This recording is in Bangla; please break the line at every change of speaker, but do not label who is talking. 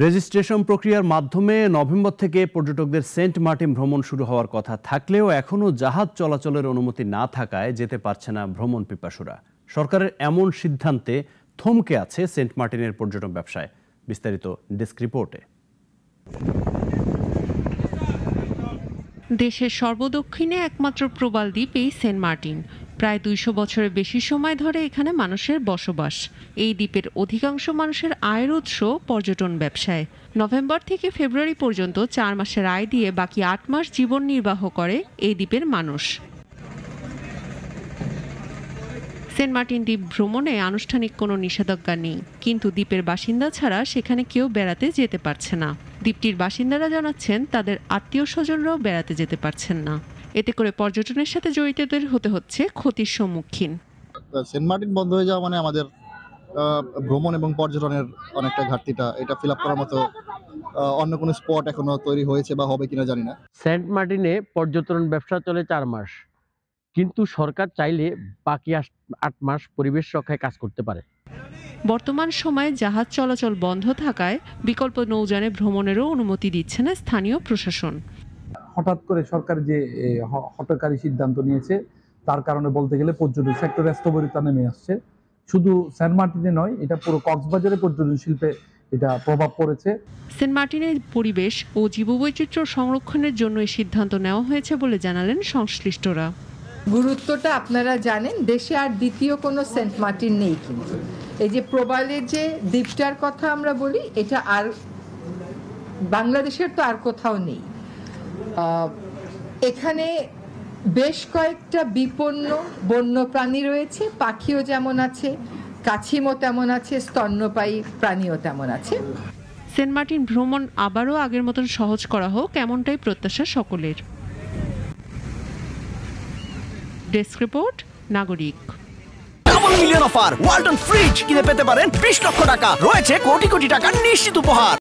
রেজিস্ট্রেশন প্রক্রিয়ার মাধ্যমে নভেম্বর থেকে পর্যটকদের সেন্ট মার্টিন ভ্রমণ শুরু হওয়ার কথা থাকলেও এখনও জাহাজ চলাচলের অনুমতি না থাকায় যেতে পারছে না ভ্রমণ পিপাসুরা। সরকারের এমন সিদ্ধান্তে থমকে আছে সেন্ট মার্টিনের পর্যটন ব্যবসায়। বিস্তারিত ডেস্ক রিপোর্টে।
দেশের সর্বদক্ষিণে একমাত্র প্রবাল দ্বীপ এই সেন্ট মার্টিন। প্রায় ২০০ বছরের বেশি সময় ধরে এখানে মানুষের বসবাস। এই দ্বীপের অধিকাংশ মানুষের আয়ের উৎস পর্যটন ব্যবসায়। নভেম্বর থেকে ফেব্রুয়ারি পর্যন্ত ৪ মাসের আয় দিয়ে বাকি ৮ মাস জীবন নির্বাহ করে এই দ্বীপের মানুষ। সেন্ট মার্টিন দ্বীপ ভ্রমণে আনুষ্ঠানিক কোনো নিষেধাজ্ঞা নেই, কিন্তু দ্বীপের বাসিন্দা ছাড়া সেখানে কেউ বেড়াতে যেতে পারছে না। দ্বীপটির বাসিন্দারা জানাচ্ছেন তাদের আত্মীয় স্বজনরাও বেড়াতে যেতে পারছেন না। এতে করে পর্যটনের সাথে জড়িতদের হতে হচ্ছে ক্ষতির সম্মুখীন।
সেন্ট মার্টিন বন্ধ হয়ে যাওয়া মানে আমাদের ভ্রমণ এবং পর্যটনের অনেকটা ঘাটতিটা এটা ফিল আপ করার মতো অন্য কোনো স্পট এখনো তৈরি হয়েছে বা হবে কিনা জানি না।
সেন্ট মার্টিনে পর্যটন ব্যবসা চলে ৪ মাস, কিন্তু সরকার চাইলে বাকি ৮ মাস পরিবেশ রক্ষায় কাজ করতে পারে।
বর্তমান সময়ে জাহাজ চলাচল বন্ধ থাকায় বিকল্প নৌযানে ভ্রমণেরও অনুমতি দিচ্ছে না স্থানীয় প্রশাসন।
হঠাৎ করে সরকার যে হঠকারী সিদ্ধান্ত নিয়েছে, তার কারণে বলতে গেলে পর্যটন সেক্টর স্থবিরতা নেমে আসছে। শুধু সেন্ট মার্টিনে নয়, এটা পুরো কক্সবাজারে পর্যটন শিল্পে এটা প্রভাব পড়েছে।
সেন্ট মার্টিনের পরিবেশ ও জীববৈচিত্র্য সংরক্ষণের জন্য এই সিদ্ধান্ত নেওয়া হয়েছে বলে জানালেন সংশ্লিষ্টরা।
গুরুত্বটা আপনারা জানেন, দেশে আর দ্বিতীয় কোনো সেন্ট মার্টিন নেই, কিন্তু এই যে প্রবালের যে দ্বীপটার কথা আমরা বলি, এটা আর বাংলাদেশের তো আর কোথাও নেই। এখানে বেশ কয়েকটা বিপন্ন বন্য প্রাণী রয়েছে, পাখিও যেমন আছে, কাছিমও তেমন আছে, স্তন্যপায়ী প্রাণীও তেমন আছে।
সেন্ট মার্টিন ভ্রমণ আবারও আগের মতন সহজ করা হোক, এমনটাই প্রত্যাশা সকলের। ডেস্ক রিপোর্ট, নাগরিক।
Double million offer Walton fridge কিনে পেতে পারেন ২০ লক্ষ টাকা, রয়েছে কোটি কোটি টাকার নিশ্চিত উপহার।